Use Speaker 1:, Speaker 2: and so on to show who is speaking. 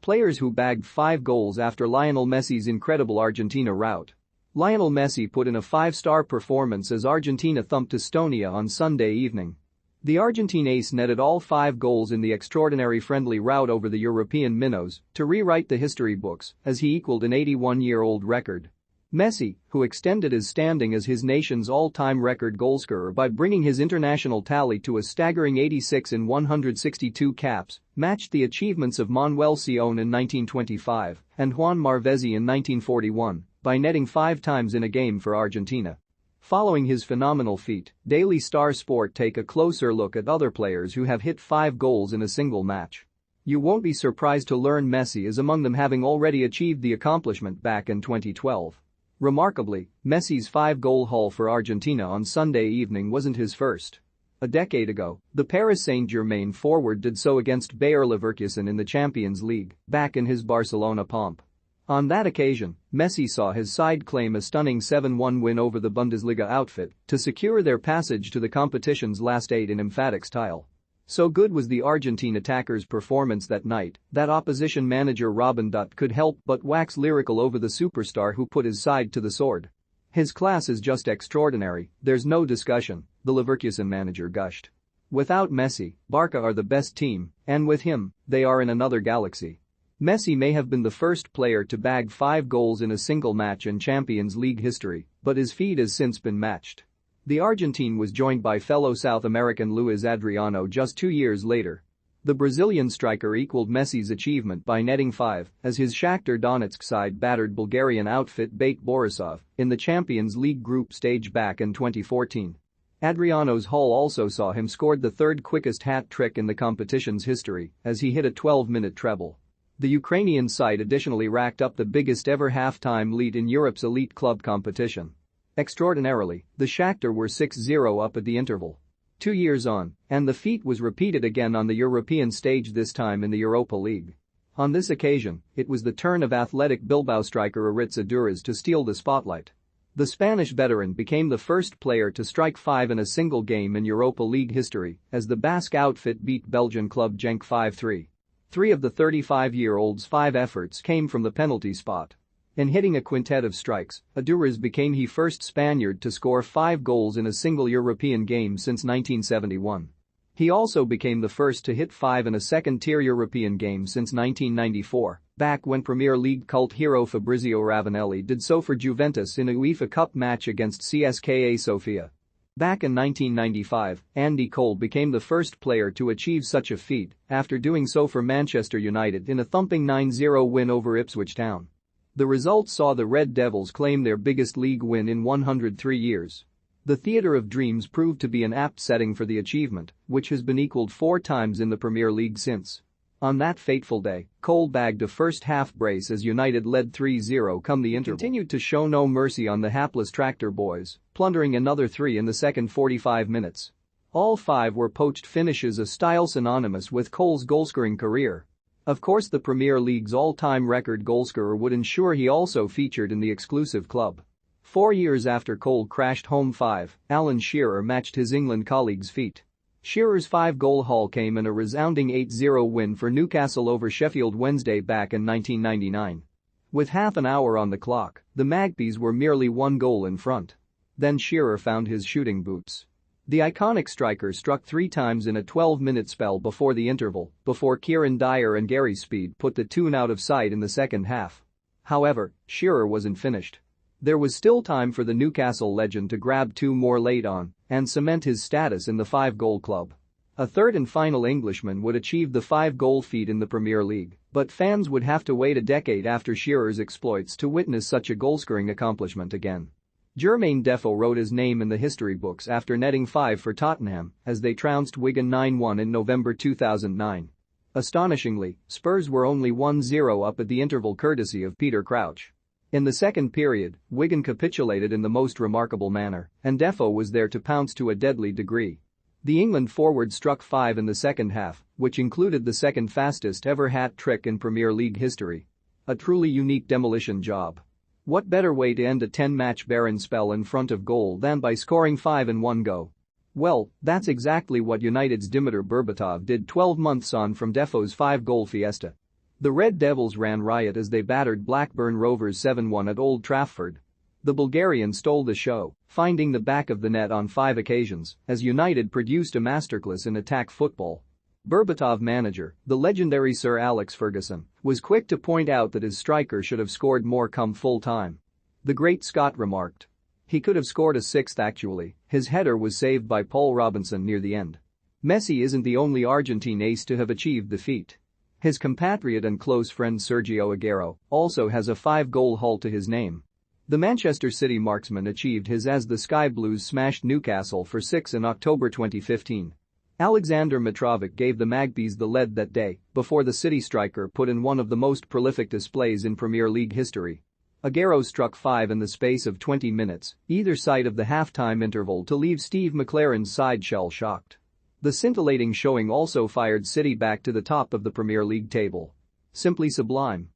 Speaker 1: Players who bagged 5 goals after Lionel Messi's incredible Argentina rout. Lionel Messi put in a 5-star performance as Argentina thumped Estonia on Sunday evening. The Argentine ace netted all 5 goals in the extraordinary friendly rout over the European minnows to rewrite the history books as he equaled an 81-year-old record. Messi, who extended his standing as his nation's all-time record goalscorer by bringing his international tally to a staggering 86 in 162 caps, matched the achievements of Manuel Sion in 1925 and Juan Marvesi in 1941 by netting 5 times in a game for Argentina. Following his phenomenal feat, Daily Star Sport take a closer look at other players who have hit 5 goals in a single match. You won't be surprised to learn Messi is among them, having already achieved the accomplishment back in 2012. Remarkably, Messi's 5-goal haul for Argentina on Sunday evening wasn't his first. A decade ago, the Paris Saint-Germain forward did so against Bayer Leverkusen in the Champions League, back in his Barcelona pomp. On that occasion, Messi saw his side claim a stunning 7-1 win over the Bundesliga outfit to secure their passage to the competition's last 8 in emphatic style. So good was the Argentine attacker's performance that night that opposition manager Robin Dutt could help but wax lyrical over the superstar who put his side to the sword. "His class is just extraordinary, there's no discussion," the Leverkusen manager gushed. "Without Messi, Barca are the best team, and with him, they are in another galaxy." Messi may have been the first player to bag 5 goals in a single match in Champions League history, but his feat has since been matched. The Argentine was joined by fellow South American Luis Adriano just 2 years later. The Brazilian striker equaled Messi's achievement by netting 5 as his Shakhtar Donetsk side battered Bulgarian outfit Bate Borisov in the Champions League group stage back in 2014. Adriano's haul also saw him scored the 3rd quickest hat trick in the competition's history as he hit a 12-minute treble. The Ukrainian side additionally racked up the biggest ever half-time lead in Europe's elite club competition. Extraordinarily, the Shakhtar were 6-0 up at the interval. 2 years on, and the feat was repeated again on the European stage, this time in the Europa League. On this occasion, it was the turn of Athletic Bilbao striker Aritz Aduriz to steal the spotlight. The Spanish veteran became the first player to strike 5 in a single game in Europa League history as the Basque outfit beat Belgian club Genk 5-3. 3 of the 35-year-old's 5 efforts came from the penalty spot. In hitting a quintet of strikes, Aduriz became the first Spaniard to score 5 goals in a single European game since 1971. He also became the first to hit 5 in a second-tier European game since 1994, back when Premier League cult hero Fabrizio Ravanelli did so for Juventus in a UEFA Cup match against CSKA Sofia. Back in 1995, Andy Cole became the first player to achieve such a feat after doing so for Manchester United in a thumping 9-0 win over Ipswich Town. The result saw the Red Devils claim their biggest league win in 103 years. The Theatre of Dreams proved to be an apt setting for the achievement, which has been equaled 4 times in the Premier League since. On that fateful day, Cole bagged a first-half brace as United led 3-0 come the interval. Continued to show no mercy on the hapless Tractor Boys, plundering another 3 in the second 45 minutes. All 5 were poached finishes, a style synonymous with Cole's goalscoring career. Of course, the Premier League's all-time record goalscorer would ensure he also featured in the exclusive club. 4 years after Cole crashed home 5, Alan Shearer matched his England colleague's feat. Shearer's 5-goal haul came in a resounding 8-0 win for Newcastle over Sheffield Wednesday back in 1999. With half an hour on the clock, the Magpies were merely 1 goal in front. Then Shearer found his shooting boots. The iconic striker struck 3 times in a 12-minute spell before the interval, before Kieran Dyer and Gary Speed put the tune out of sight in the second half. However, Shearer wasn't finished. There was still time for the Newcastle legend to grab 2 more late on and cement his status in the 5-goal club. A third and final Englishman would achieve the 5-goal feat in the Premier League, but fans would have to wait a decade after Shearer's exploits to witness such a goal-scoring accomplishment again. Jermaine Defoe wrote his name in the history books after netting 5 for Tottenham as they trounced Wigan 9-1 in November 2009. Astonishingly, Spurs were only 1-0 up at the interval courtesy of Peter Crouch. In the second period, Wigan capitulated in the most remarkable manner, and Defoe was there to pounce to a deadly degree. The England forward struck 5 in the second half, which included the second fastest ever hat trick in Premier League history. A truly unique demolition job. What better way to end a 10-match barren spell in front of goal than by scoring 5 in one go? Well, that's exactly what United's Dimitar Berbatov did 12 months on from Defoe's 5-goal fiesta. The Red Devils ran riot as they battered Blackburn Rovers 7-1 at Old Trafford. The Bulgarian stole the show, finding the back of the net on 5 occasions, as United produced a masterclass in attack football. Berbatov manager, the legendary Sir Alex Ferguson, was quick to point out that his striker should have scored more come full time. The great Scot remarked. He could have scored a 6th actually, his header was saved by Paul Robinson near the end. Messi isn't the only Argentine ace to have achieved the feat. His compatriot and close friend Sergio Aguero also has a 5-goal haul to his name. The Manchester City marksman achieved his as the Sky Blues smashed Newcastle for 6 in October 2015. Alexander Mitrovic gave the Magpies the lead that day before the City striker put in one of the most prolific displays in Premier League history. Aguero struck 5 in the space of 20 minutes, either side of the half-time interval to leave Steve McLaren's side shell-shocked. The scintillating showing also fired City back to the top of the Premier League table. Simply sublime.